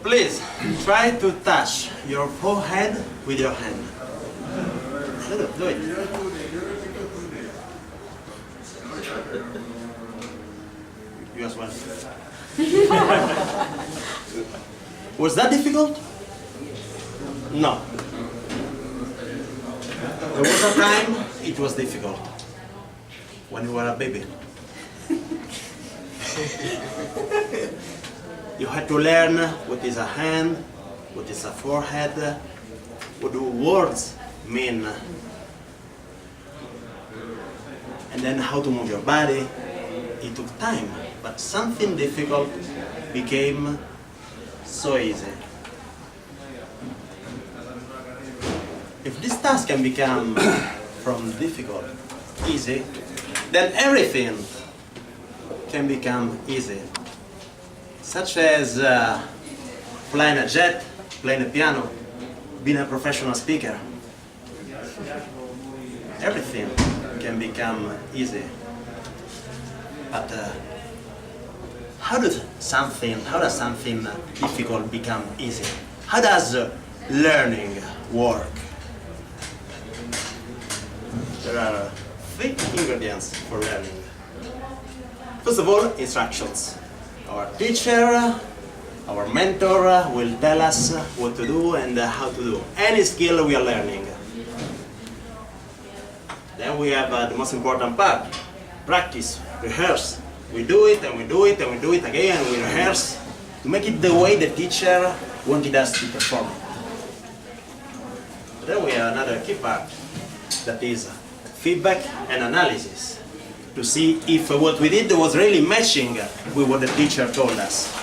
Please, try to touch your forehead with your hand. Do it. You as well. Was that difficult? No. There was a time it was difficult. When you were a baby. You had to learn what is a hand, what is a forehead, what do words mean, and then how to move your body. It took time, but something difficult became so easy. If this task can become from difficult, easy, then everything can become easy. Such as flying a jet, playing a piano, being a professional speaker. Everything can become easy. But how does something difficult become easy? How does learning work? There are 3 ingredients for learning. First of all, instructions. Our teacher, our mentor will tell us what to do and how to do any skill we are learning. Then we have the most important part, practice, rehearse. We do it and we do it and we do it again and we rehearse to make it the way the teacher wanted us to perform it. Then we have another key part, that is feedback and analysis, to see if what we did was really matching with what the teacher told us.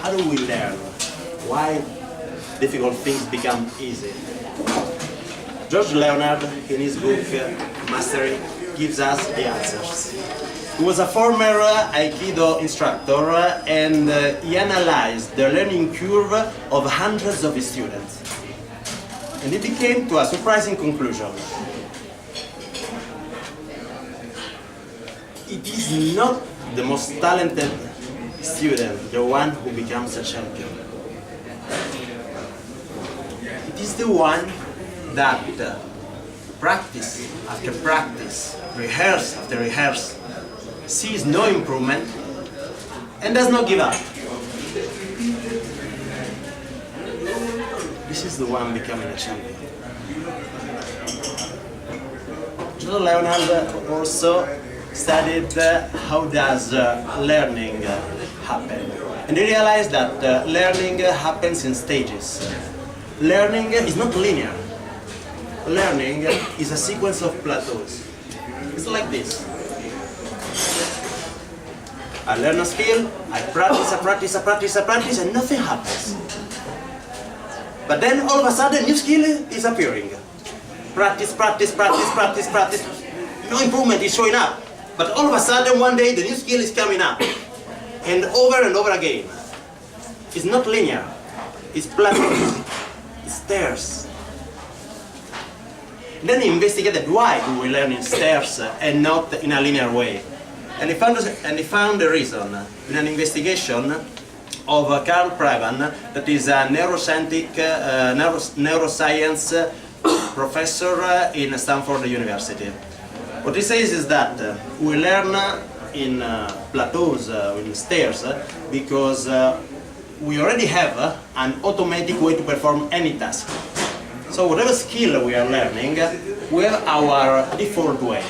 How do we learn? Why difficult things become easy? George Leonard, in his book Mastery, gives us the answers. He was a former Aikido instructor and he analyzed the learning curve of hundreds of his students. And he came to a surprising conclusion. It is not the most talented student, the one who becomes a champion. It is the one that practice after practice, rehearse after rehearse, sees no improvement and does not give up. This is the one becoming a champion. George Leonard also studied how does learning happen. And he realized that learning happens in stages. Learning is not linear. Learning is a sequence of plateaus. It's like this. I learn a skill, I practice, and nothing happens. But then all of a sudden, new skill is appearing. Practice. No improvement is showing up. But all of a sudden, one day, the new skill is coming up. And over again. It's not linear. It's plateaus. It's stairs. Then he investigated why do we learn in stairs and not in a linear way. And he found the reason in an investigation of Carl Pravan, that is a neuroscience professor in Stanford University. What he says is that we learn in plateaus, in stairs, because we already have an automatic way to perform any task. So whatever skill we are learning, we have our default way.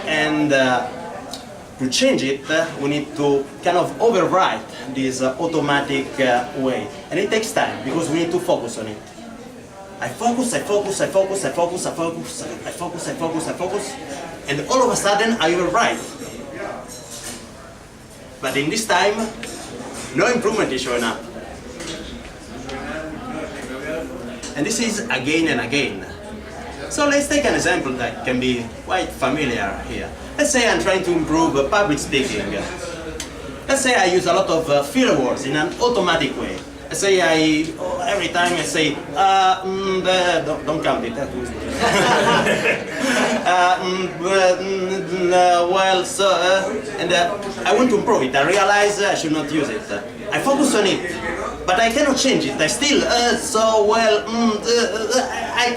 And to change it, we need to kind of overwrite this automatic way. And it takes time, because we need to focus on it. I focus, and all of a sudden I overwrite. But in this time, no improvement is showing up. And this is again and again. So let's take an example that can be quite familiar here. Let's say I'm trying to improve public speaking. Let's say I use a lot of filler words in an automatic way. Let's say every every time I say, don't count it, well, so, and I want to improve it. I realize I should not use it. I focus on it, but I cannot change it. I still, I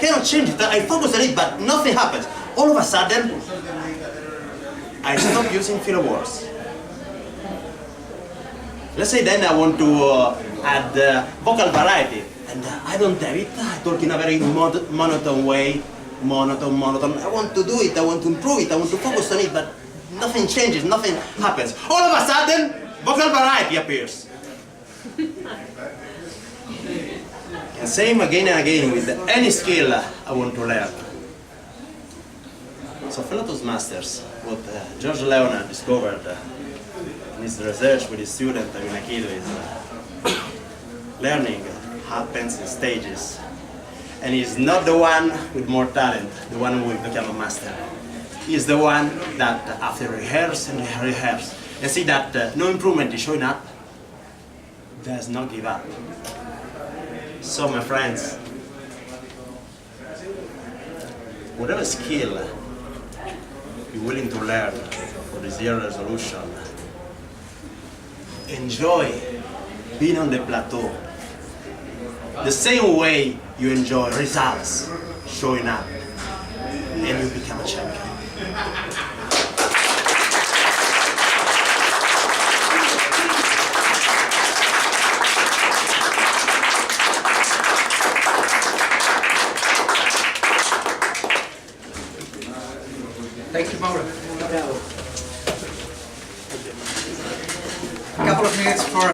cannot change it. I focus on it, but nothing happens. All of a sudden, I stop using filler words. Let's say then I want to add vocal variety, and I don't have it. I talk in a very monotone way, monotone. I want to do it, I want to improve it, I want to focus on it, but nothing changes, nothing happens. All of a sudden, vocal variety appears. And same again and again with any skill I want to learn. So fellow Toastmasters, what George Leonard discovered in his research with his student Akido is learning happens in stages. And he's not the one with more talent, the one who will become a master. He's the one that after rehearse and rehearse and see that no improvement is showing up, does not give up. So my friends, whatever skill you're willing to learn for this year resolution, enjoy being on the plateau the same way you enjoy results showing up, and you become a champion. Thank you, Mauro. A couple of minutes for